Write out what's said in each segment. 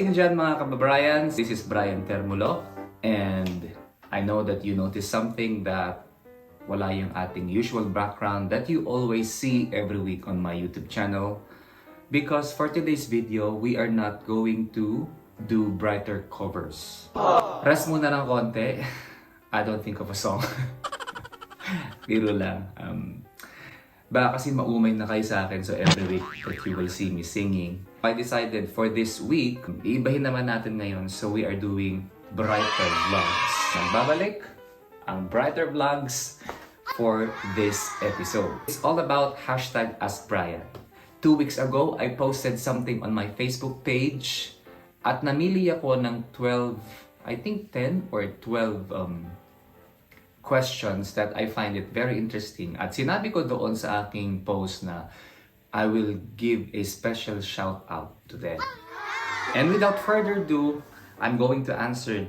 day nyo dyan mga kababayans. This is Bryan Termulo and I know that you noticed something that wala yung ating usual background that you always see every week on my YouTube channel. Because for today's video, we are not going to do brighter covers. Rest muna ng konti. I don't think of a song. Biro lang. Baka kasi maumay na kayo sa akin, so every week that you will see me singing. I decided for this week, iibahin naman natin ngayon, so we are doing brighter vlogs. Nagbabalik ang brighter vlogs for this episode. It's all about hashtag #AskBryan. 2 weeks ago, I posted something on my Facebook page at namili ako ng 12, I think 10 or 12 questions that I find it very interesting. At sinabi ko doon sa aking post na I will give a special shout out to them. And without further ado, I'm going to answer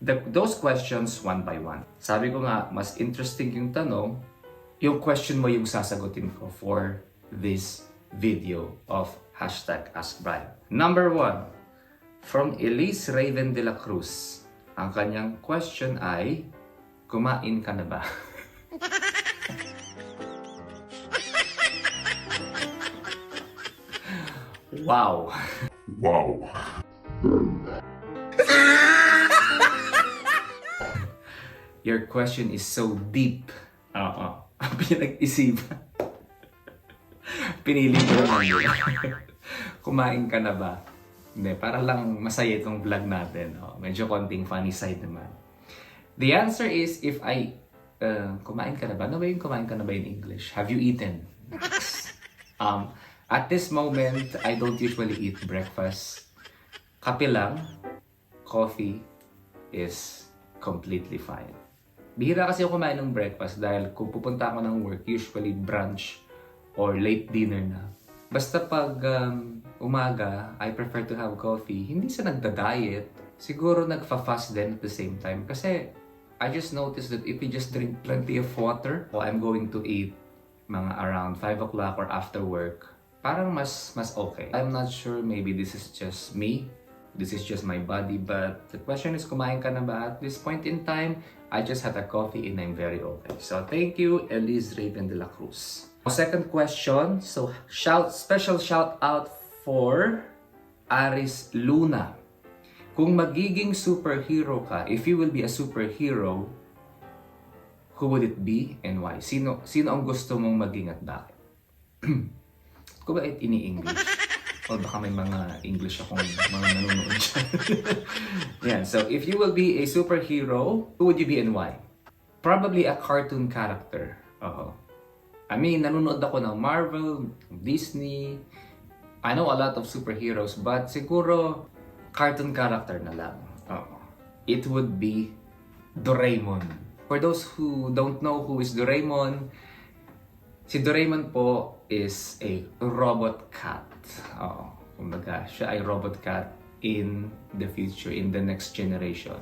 those questions one by one. Sabi ko nga, mas interesting yung tanong, yung question mo yung sasagutin ko for this video of hashtag #AskBryan. Number 1, from Elise Raven de la Cruz. Ang kanyang question ay, kumain ka na ba? Wow! Wow! Your question is so deep. Pinag-isipan. Pinili ko naman yun. Kumain ka na ba? Hindi, para lang masaya itong vlog natin. Medyo konting funny side naman. The answer is if I kumain ka na ba? Ano ba yung kumain ka na ba in English? Have you eaten? At this moment, I don't usually eat breakfast. Kape lang, coffee is completely fine. Bihira kasi ako kumain ng breakfast dahil kung pupunta ako ng work, usually brunch or late dinner na. Basta pag umaga, I prefer to have coffee. Hindi sa nagda-diet, siguro nagfa-fast din at the same time. Kasi I just noticed that if you just drink plenty of water, I'm going to eat mga around 5 o'clock or after work, parang mas okay. I'm not sure, maybe this is just me, this is just my body, but the question is, kumain ka na ba? At this point in time, I just had a coffee and I'm very okay. So thank you, Elise Raven de la Cruz. Second question, so special shout out for Aris Luna. Kung magiging superhero ka, if you will be a superhero, who would it be and why? Sino ang gusto mong maging at bakit? Kung ba ini-English? O baka may mga English akong mga nanonood dyan. Yan, so if you will be a superhero, who would you be and why? Probably a cartoon character. I mean, nanonood ako ng Marvel, Disney. I know a lot of superheroes, but siguro cartoon character na lang. It would be Doraemon. For those who don't know who is Doraemon, si Doraemon po is a robot cat. Kumbaga, siya ay robot cat in the future, in the next generation.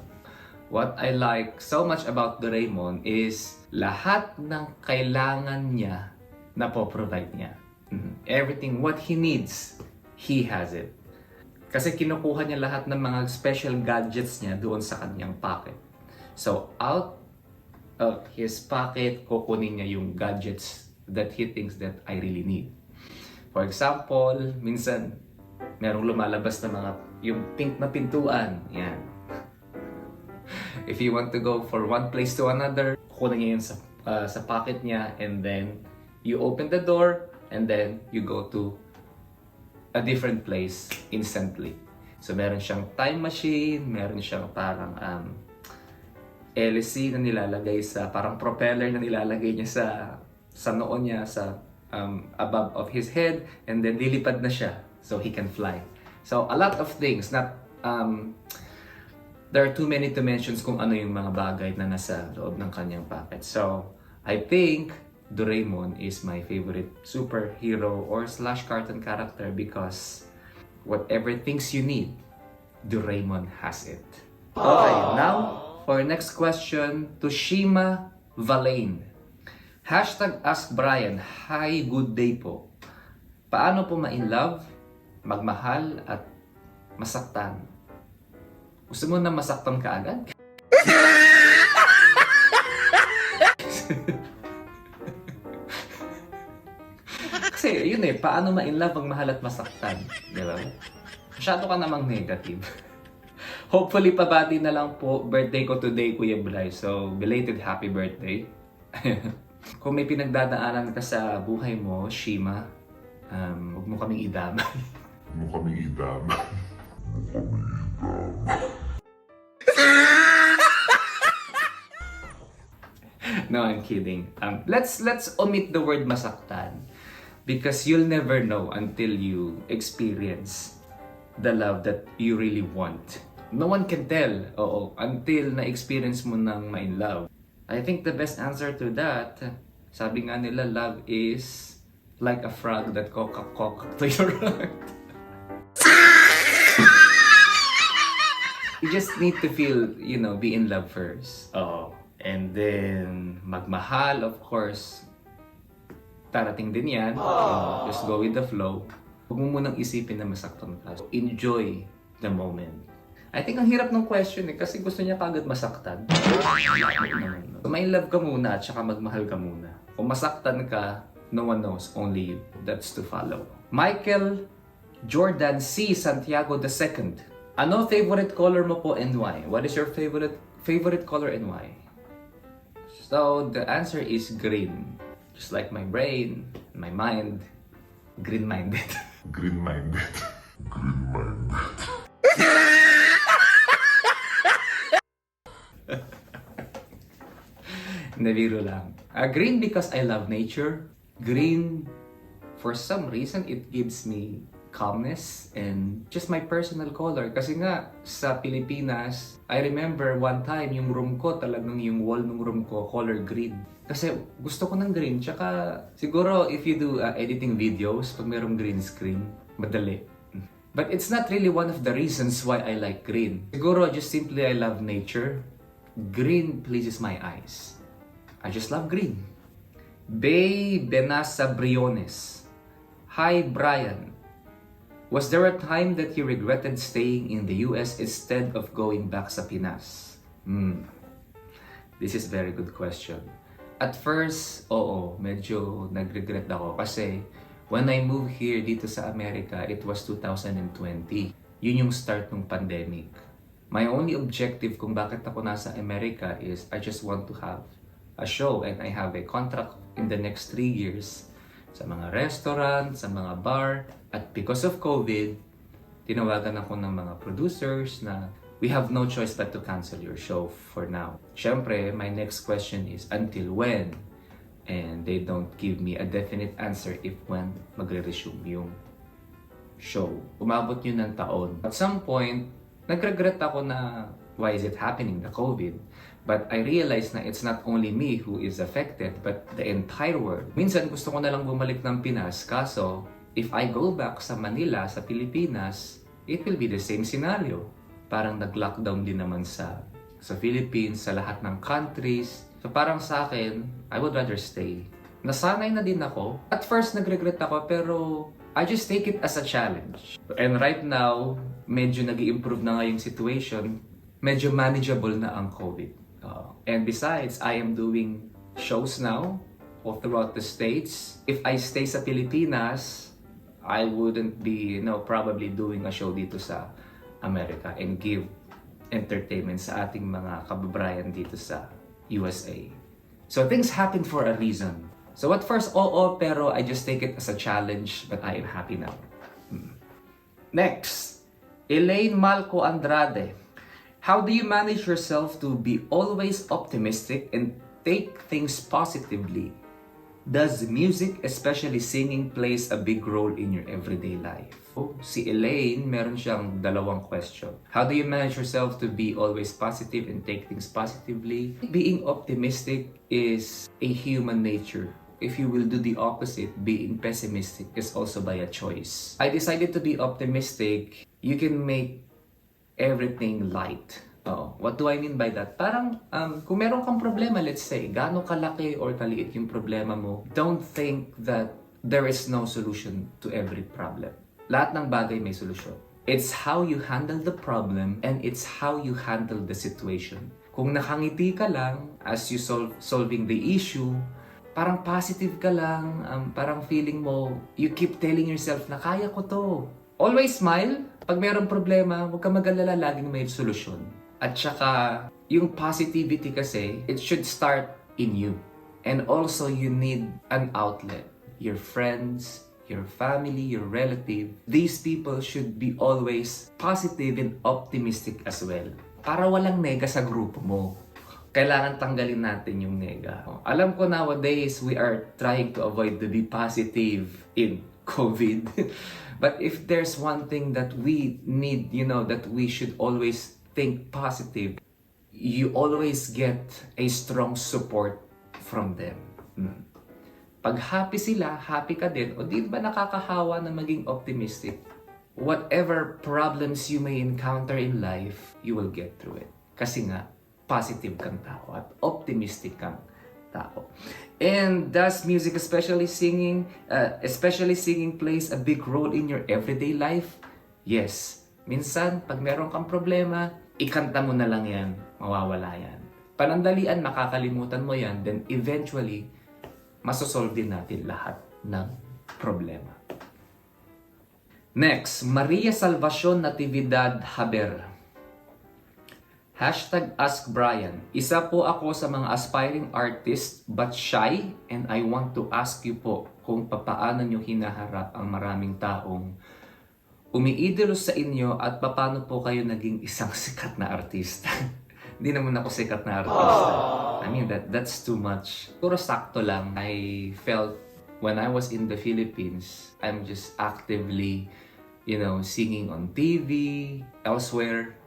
What I like so much about Doraemon is lahat ng kailangan niya na po-provide niya. Everything, what he needs, he has it. Kasi kinukuha niya lahat ng mga special gadgets niya doon sa kanyang pocket. So, out of his pocket, kukunin niya yung gadgets that he thinks that I really need. For example, minsan, merong lumalabas na mga, yung pink na pintuan. Yan. If you want to go for one place to another, kukunin niya yun sa pocket niya, and then you open the door, and then you go to a different place instantly. So meron siyang time machine, meron siyang parang LC na nilalagay sa, parang propeller na nilalagay niya sa noo niya, sa above of his head, and then lilipad na siya so he can fly. So a lot of things, not there are too many to mention kung ano yung mga bagay na nasa loob ng kanyang pocket. So I think Doraemon is my favorite superhero or / cartoon character because whatever things you need, Doraemon has it. Okay, now for next question, to Shima Valain. Hashtag #AskBryan. Hi, good day po. Paano po ma-in love, magmahal at masaktan. Gusto mo na masaktan ka agad? Kasi yun paano ma-inlove ang mahal at masaktan, di ba? Masyado ka namang negative. Hopefully, pabati na lang po. Birthday ko today, Kuya Bryce. So, belated happy birthday. Kung may pinagdadaanan ka sa buhay mo, Shima, huwag mo kaming idamay. Huwag mo kaming idamay. No, I'm kidding. Let's omit the word masaktan. Because you'll never know until you experience the love that you really want. No one can tell, until na-experience mo nang ma-in-love. I think the best answer to that, sabi nga nila, love is like a frog that cock to your heart. You just need to feel, be in love first. And then, magmahal, of course, darating din yan. Just go with the flow. Huwag mo munang isipin na masaktan ka. So, enjoy the moment. I think ang hirap ng question kasi gusto niya kagad masaktan. So, may love ka muna at saka magmahal ka muna. Kung masaktan ka, no one knows, only you. That's to follow. Michael Jordan C. Santiago II. Ano favorite color mo po and why? What is your favorite color and why? So, the answer is green. Just like my brain, my mind, green-minded. Green-minded. Green-minded. Nabiro lang. Green because I love nature. Green, for some reason, it gives me calmness and just my personal color. Kasi nga, sa Pilipinas, I remember one time, yung room ko, talagang yung wall ng room ko, color green. Kasi gusto ko ng green. Tsaka, siguro, if you do editing videos, pag mayroong green screen, madali. But it's not really one of the reasons why I like green. Siguro, just simply I love nature. Green pleases my eyes. I just love green. Bay Benasa Briones. Hi, Bryan. Was there a time that you regretted staying in the US instead of going back sa Pinas? This is very good question. At first, medyo nag-regret ako kasi when I moved here dito sa Amerika, it was 2020. Yun yung start ng pandemic. My only objective kung bakit ako nasa Amerika is I just want to have a show and I have a contract in the next 3 years sa mga restaurant, sa mga bar. At because of COVID, tinawagan ako ng mga producers na we have no choice but to cancel your show for now. Siyempre, my next question is, until when? And they don't give me a definite answer if when magre-resume yung show. Umabot yun ng taon. At some point, nag-regret ako na why is it happening, the COVID? But I realized na it's not only me who is affected, but the entire world. Minsan gusto ko na lang bumalik ng Pinas, kaso if I go back sa Manila, sa Pilipinas, it will be the same scenario. Parang nag-lockdown din naman sa Philippines, sa lahat ng countries. So parang sa akin, I would rather stay. Nasanay na din ako. At first, nag-regret ako, pero I just take it as a challenge. And right now, medyo nag-i-improve na nga yung situation. Medyo manageable na ang COVID. And besides, I am doing shows now all throughout the States. If I stay sa Pilipinas, I wouldn't be, probably doing a show dito sa America and give entertainment sa ating mga kababayan dito sa USA. So things happen for a reason. So at first, pero I just take it as a challenge, but I am happy now. Next, Elaine Malco Andrade. How do you manage yourself to be always optimistic and take things positively? Does music, especially singing, plays a big role in your everyday life? Si Elaine, meron siyang dalawang question. How do you manage yourself to be always positive and take things positively? Being optimistic is a human nature. If you will do the opposite, being pessimistic is also by a choice. I decided to be optimistic. You can make everything light. What do I mean by that? Parang kung meron kang problema, let's say, gaano kalaki or kaliit yung problema mo, don't think that there is no solution to every problem. Lahat ng bagay may solusyon. It's how you handle the problem and it's how you handle the situation. Kung nakangiti ka lang as you solving the issue, parang positive ka lang, parang feeling mo, you keep telling yourself na kaya ko to. Always smile. Pag mayroong problema, huwag ka mag-alala, laging may solusyon. At saka, yung positivity kasi, it should start in you. And also, you need an outlet. Your friends, your family, your relative, these people should be always positive and optimistic as well. Para walang nega sa grupo mo. Kailangan tanggalin natin yung nega. Alam ko nowadays, we are trying to avoid to be positive in COVID. But if there's one thing that we need, that we should always think positive, you always get a strong support from them. Pag happy sila, happy ka din, o di ba nakakahawa na maging optimistic? Whatever problems you may encounter in life, you will get through it. Kasi nga, positive kang tao at optimistic kang tao. And does music, especially singing plays a big role in your everyday life? Yes. Minsan, pag meron kang problema, ikanta mo na lang yan, mawawala yan. Panandalian, makakalimutan mo yan, then eventually, masosolve din natin lahat ng problema. Next, Maria Salvacion Natividad Haber. #Ask Bryan. Isa po ako sa mga aspiring artist but shy and I want to ask you po kung papaano nyo hinaharap ang maraming taong umiidolo sa inyo at paano po kayo naging isang sikat na artista. Hindi naman ako sikat na artista. I mean, that's too much. Puro sakto lang. I felt when I was in the Philippines, I'm just actively, singing on TV, elsewhere.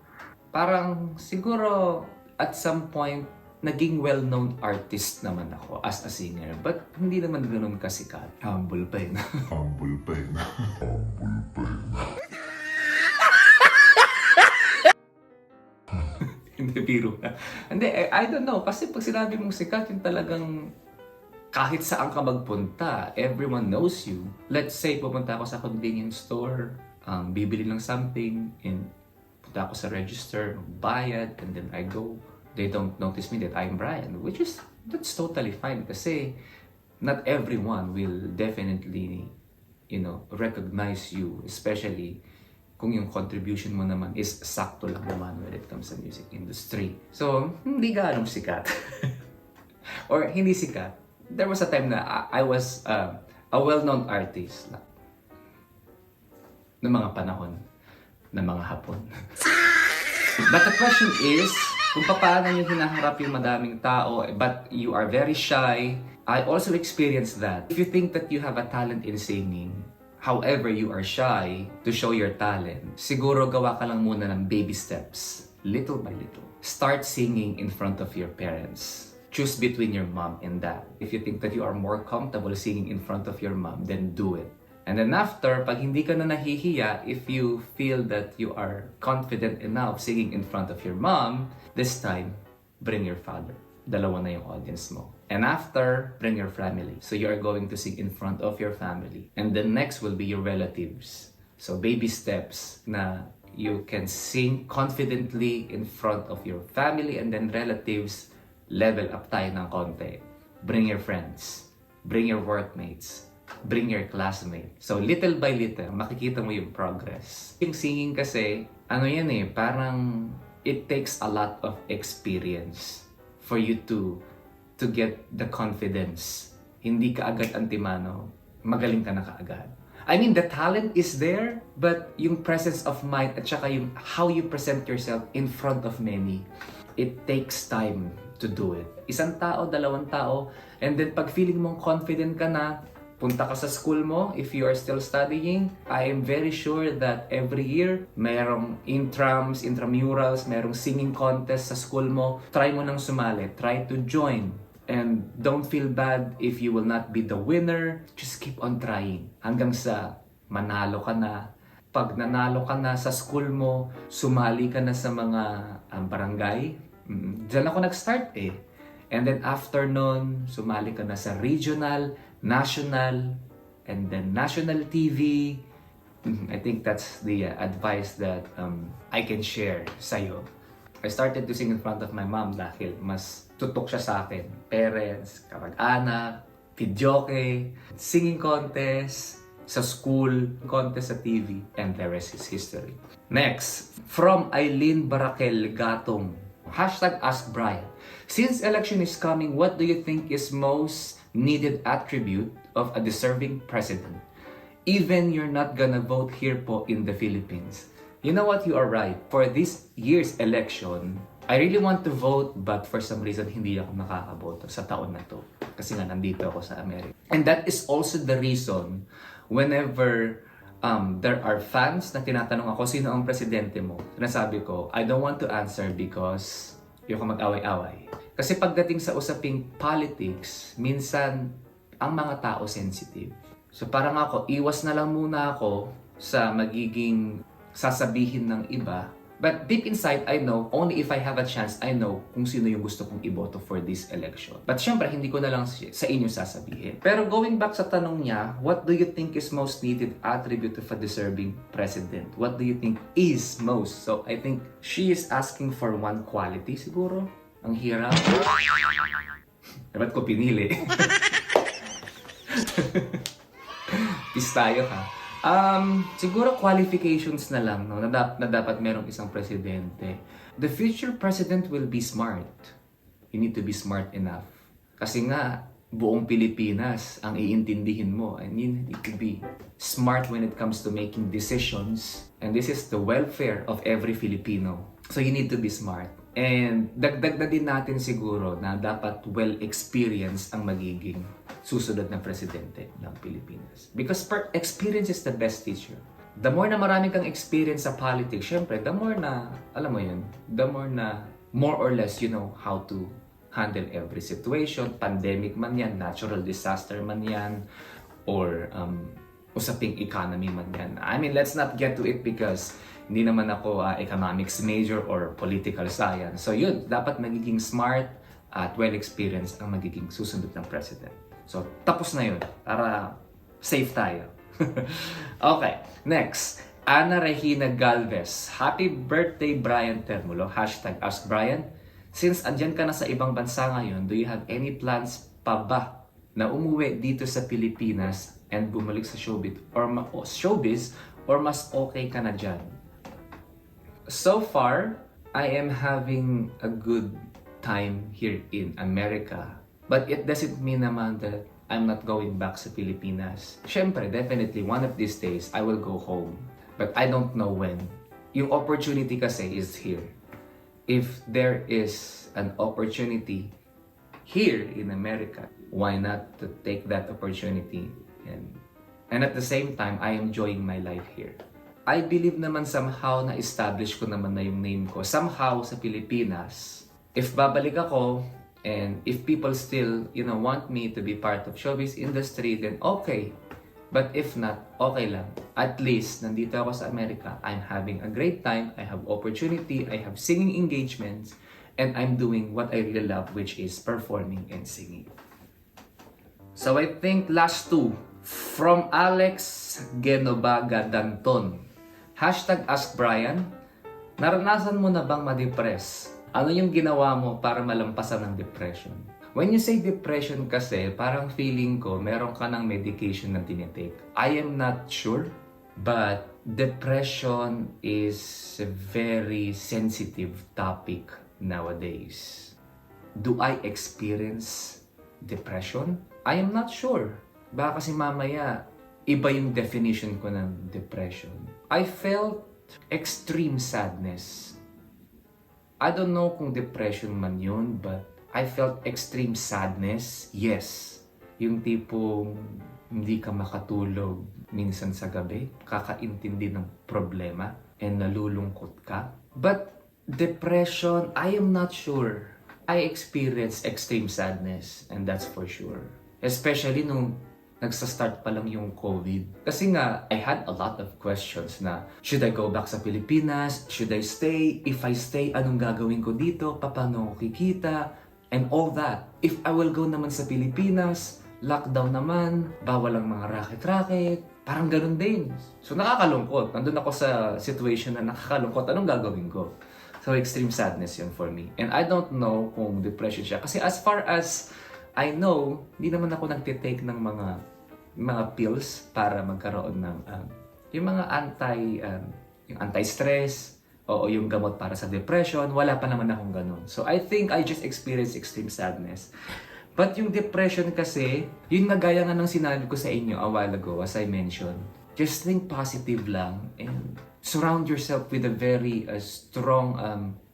Parang siguro at some point, naging well-known artist naman ako as a singer. But hindi naman ganun kasikat. Humble pa yun. Humble pa yun. Humble pa yun. Hindi, biro na. Hindi, I don't know. Kasi pag sinabi mong sikat, yung talagang kahit saan ka magpunta, everyone knows you. Let's say, pupunta ako sa convenience store, bibili ng something, and punta ako sa register, bayad, and then I go. They don't notice me that I'm Bryan, that's totally fine. Kasi not everyone will definitely, recognize you, especially kung yung contribution mo naman is sakto lang naman when it comes to music industry. So, hindi ganong sikat. Or hindi sikat. There was a time na I was a well-known artist ng mga panahon ng mga Hapon. But the question is, kung paano nyo hinaharap yung madaming tao, but you are very shy, I also experienced that. If you think that you have a talent in singing, however, you are shy to show your talent, siguro gawa ka lang muna ng baby steps, little by little. Start singing in front of your parents. Choose between your mom and dad. If you think that you are more comfortable singing in front of your mom, then do it. And then after, pag hindi ka na nahihiya, if you feel that you are confident enough singing in front of your mom, this time, bring your father. Dalawa na yung audience mo. And after, bring your family. So you are going to sing in front of your family. And the next will be your relatives. So baby steps na you can sing confidently in front of your family and then relatives, level up tayo ng konti. Bring your friends. Bring your workmates. Bring your classmates. So little by little, makikita mo yung progress. Yung singing kasi, parang it takes a lot of experience for you to get the confidence. Hindi ka agad antimano, magaling ka na kaagad. I mean, the talent is there, but yung presence of mind at saka yung how you present yourself in front of many, it takes time to do it. Isang tao, dalawang tao, and then pag feeling mong confident ka na, punta ka sa school mo, if you are still studying, I am very sure that every year, mayroong intrams, intramurals, mayroong singing contest sa school mo. Try mo nang sumali. Try to join. And don't feel bad if you will not be the winner. Just keep on trying. Hanggang sa manalo ka na. Pag nanalo ka na sa school mo, sumali ka na sa mga barangay. Diyan ako nag-start eh. And then after nun, sumali ka na sa regional, national, and then national TV, I think that's the advice that I can share sa'yo. I started to sing in front of my mom dahil mas tutok siya sa akin. Parents, kamag-anak, videoke, singing contest, sa school, contest sa TV, and the rest is history. Next, from Eileen Barakel Gatong. Hashtag Ask Bryan. Since election is coming, what do you think is most needed attribute of a deserving president? Even you're not gonna vote here po in the Philippines. You know what? You are right. For this year's election, I really want to vote but for some reason hindi ako makakaboto sa taon na to. Kasi nga nandito ako sa Amerika. And that is also the reason whenever there are fans na tinatanong ako, sino ang presidente mo? Sinasabi ko, I don't want to answer because ayoko mag-away-away. Kasi pagdating sa usaping politics, minsan ang mga tao sensitive. So parang ako, iwas na lang muna ako sa magiging sasabihin ng iba. But deep inside, I know, only if I have a chance, I know kung sino yung gusto kong iboto for this election. But syempre, hindi ko na lang sa inyo sasabihin. Pero going back sa tanong niya, what do you think is most needed attribute of a deserving president? What do you think is most? So, I think she is asking for one quality siguro. Ang hirap. Ba't ko pinili? Peace tayo ha. Siguro qualifications na lang no, na dapat merong isang presidente. The future president will be smart. You need to be smart enough. Kasi nga, buong Pilipinas ang iintindihin mo. I mean, you need to be smart when it comes to making decisions. And this is the welfare of every Filipino. So you need to be smart. And dagdag na din natin siguro na dapat well-experienced ang magiging susunod na presidente ng Pilipinas. Because experience is the best teacher. The more na marami kang experience sa politics, syempre, the more na, alam mo yun, the more na, more or less, you know how to handle every situation. Pandemic man yan, natural disaster man yan, or usaping economy man yan. I mean, let's not get to it because hindi naman ako economics major or political science. So yun, dapat magiging smart at well-experienced ang magiging susunod ng president. So tapos na yun, para safe tayo. Okay, next. Ana Regina Galvez. Happy birthday, Bryan Termulo. Hashtag Ask Bryan. Since andyan ka na sa ibang bansa ngayon, do you have any plans pa ba na umuwi dito sa Pilipinas and bumalik sa showbiz or mas okay ka na dyan? So far, I am having a good time here in America. But it doesn't mean naman that I'm not going back sa Pilipinas. Siyempre, definitely, one of these days, I will go home. But I don't know when. Yung opportunity kasi is here. If there is an opportunity here in America, why not to take that opportunity? And at the same time, I am enjoying my life here. I believe naman somehow na establish ko naman na yung name ko. Somehow sa Pilipinas, if babalik ako, and if people still, want me to be part of showbiz industry, then okay. But if not, okay lang. At least, nandito ako sa Amerika, I'm having a great time, I have opportunity, I have singing engagements, and I'm doing what I really love, which is performing and singing. So I think last two, from Alex Genobaga Danton. Hashtag Ask Bryan. Naranasan mo na bang ma-depress? Ano yung ginawa mo para malampasan ng depression? When you say depression kasi, parang feeling ko meron ka ng medication na tinitake. I am not sure, but depression is a very sensitive topic nowadays. Do I experience depression? I am not sure. Baka kasi mamaya, iba yung definition ko ng depression. I felt extreme sadness. I don't know kung depression man yun, but I felt extreme sadness. Yes. Yung tipong hindi ka makatulog minsan sa gabi, kakaintindi ng problema, and nalulungkot ka. But depression, I am not sure. I experienced extreme sadness, and that's for sure. Especially nung nagsa-start pa lang yung COVID. Kasi nga, I had a lot of questions na, should I go back sa Pilipinas? Should I stay? If I stay, anong gagawin ko dito? Paano ko kikita? And all that. If I will go naman sa Pilipinas, lockdown naman, bawal ang mga racket-racket, parang ganun din. So nakakalungkot. Nandun ako sa situation na nakakalungkot. Anong gagawin ko? So extreme sadness yun for me. And I don't know kung depression siya. Kasi as far as I know, hindi naman ako nagtitake ng mga pills para magkaroon ng yung mga yung anti-stress o yung gamot para sa depression. Wala pa naman akong ganun. So I think I just experienced extreme sadness. But yung depression kasi, yun nga gaya nga ng sinabi ko sa inyo a while ago, as I mentioned, just think positive lang and surround yourself with a very strong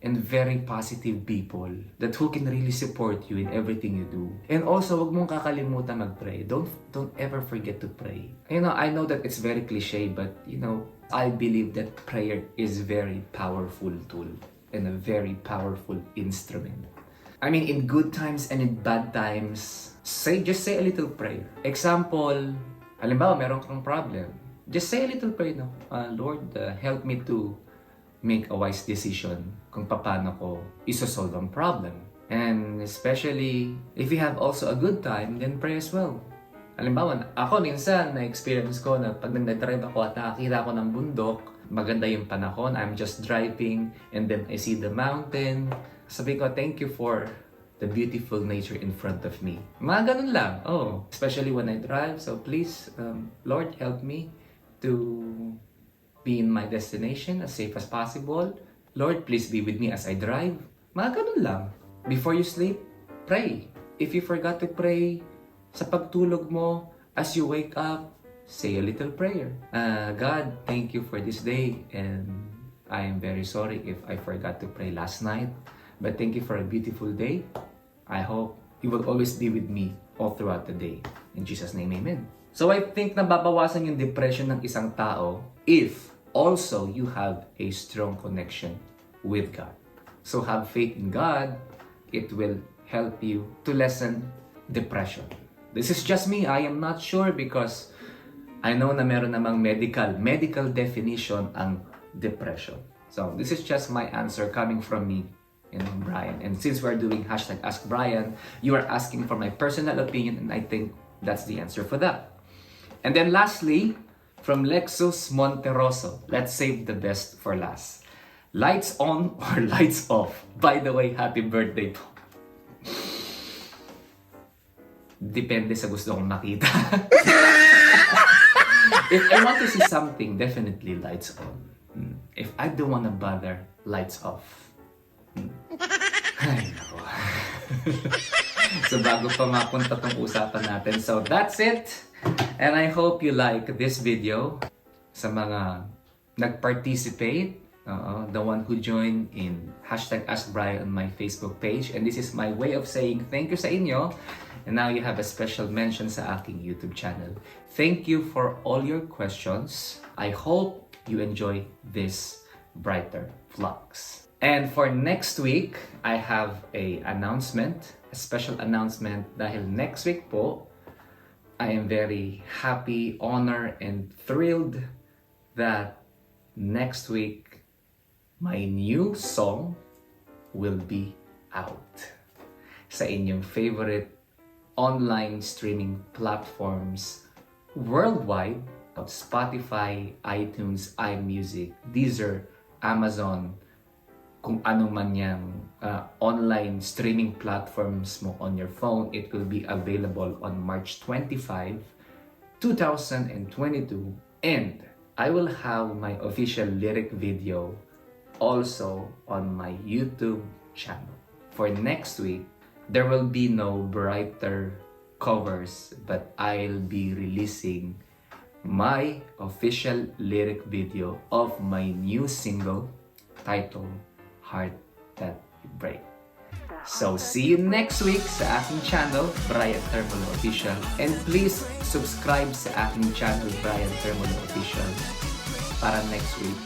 and very positive people that who can really support you in everything you do. And also, wag mong kakalimutan mag-pray. Don't ever forget to pray. You know, I know that it's very cliche, but you know, I believe that prayer is very powerful tool and a very powerful instrument. I mean, in good times and in bad times, just say a little prayer. Example, halimbawa, meron kang problem. Just say a little prayer, no? Lord, help me to make a wise decision kung paano ko isosolve ang problem. And especially, if you have also a good time, then pray as well. Halimbawa, ako minsan, na-experience ko na pag nag-drive ako at nakakita ko ng bundok, maganda yung panahon, I'm just driving, and then I see the mountain. Sabi ko, thank you for the beautiful nature in front of me. Mga ganun lang. Oh, especially when I drive. So please, Lord, help me to be in my destination as safe as possible. Lord, please be with me as I drive. Mga ganun lang. Before you sleep, pray. If you forgot to pray, sa pagtulog mo, as you wake up, say a little prayer. God, thank you for this day, and I am very sorry if I forgot to pray last night. But thank you for a beautiful day. I hope you will always be with me all throughout the day. In Jesus' name, amen. So I think nababawasan yung depression ng isang tao if also you have a strong connection with God. So have faith in God. It will help you to lessen depression. This is just me. I am not sure because I know na meron namang medical definition ang depression. So this is just my answer coming from me, Bryan. And since we're doing hashtag Ask Bryan, you are asking for my personal opinion, and I think that's the answer for that. And then lastly, from Lexus Monteroso, let's save the best for last. Lights on or lights off? By the way, happy birthday po. Depende sa gusto kong makita. If I want to see something, definitely lights on. If I don't want to bother, lights off. Ay, nako. So bago pa mapunta tong usapan natin. So that's it. And I hope you like this video. Sa mga nag-participate, the one who joined in hashtag Ask Bryan on my Facebook page. And this is my way of saying thank you sa inyo. And now you have a special mention sa aking YouTube channel. Thank you for all your questions. I hope you enjoy this brighter vlogs. And for next week, I have a special announcement dahil next week po, I am very happy, honored, and thrilled that next week, my new song will be out sa inyong favorite online streaming platforms worldwide of Spotify, iTunes, iMusic, Deezer, Amazon, kung ano man yung online streaming platforms mo on your phone. It will be available on March 25, 2022. And I will have my official lyric video also on my YouTube channel. For next week, there will be no brighter covers, but I'll be releasing my official lyric video of my new single titled Heart That Break. So see you next week sa aking channel, Bryan Termulo Official. And please subscribe sa aking channel, Bryan Termulo Official, para next week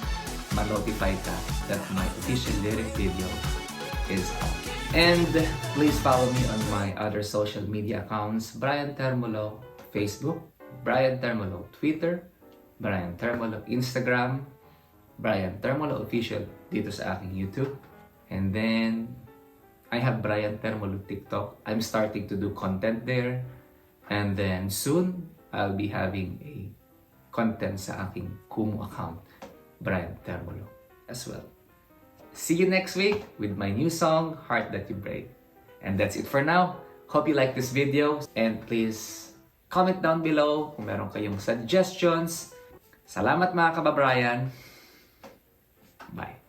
ma-notify ka that my official lyric video is out. And please follow me on my other social media accounts, Bryan Termulo Facebook, Bryan Termulo Twitter, Bryan Termulo Instagram, Bryan Termulo Official dito sa aking YouTube. And then, I have Bryan Termulo TikTok. I'm starting to do content there. And then soon, I'll be having a content sa aking Kumu account, Bryan Termulo, as well. See you next week with my new song, Heart That You Break. And that's it for now. Hope you like this video and please comment down below kung meron kayong suggestions. Salamat mga kababrayan. Bye.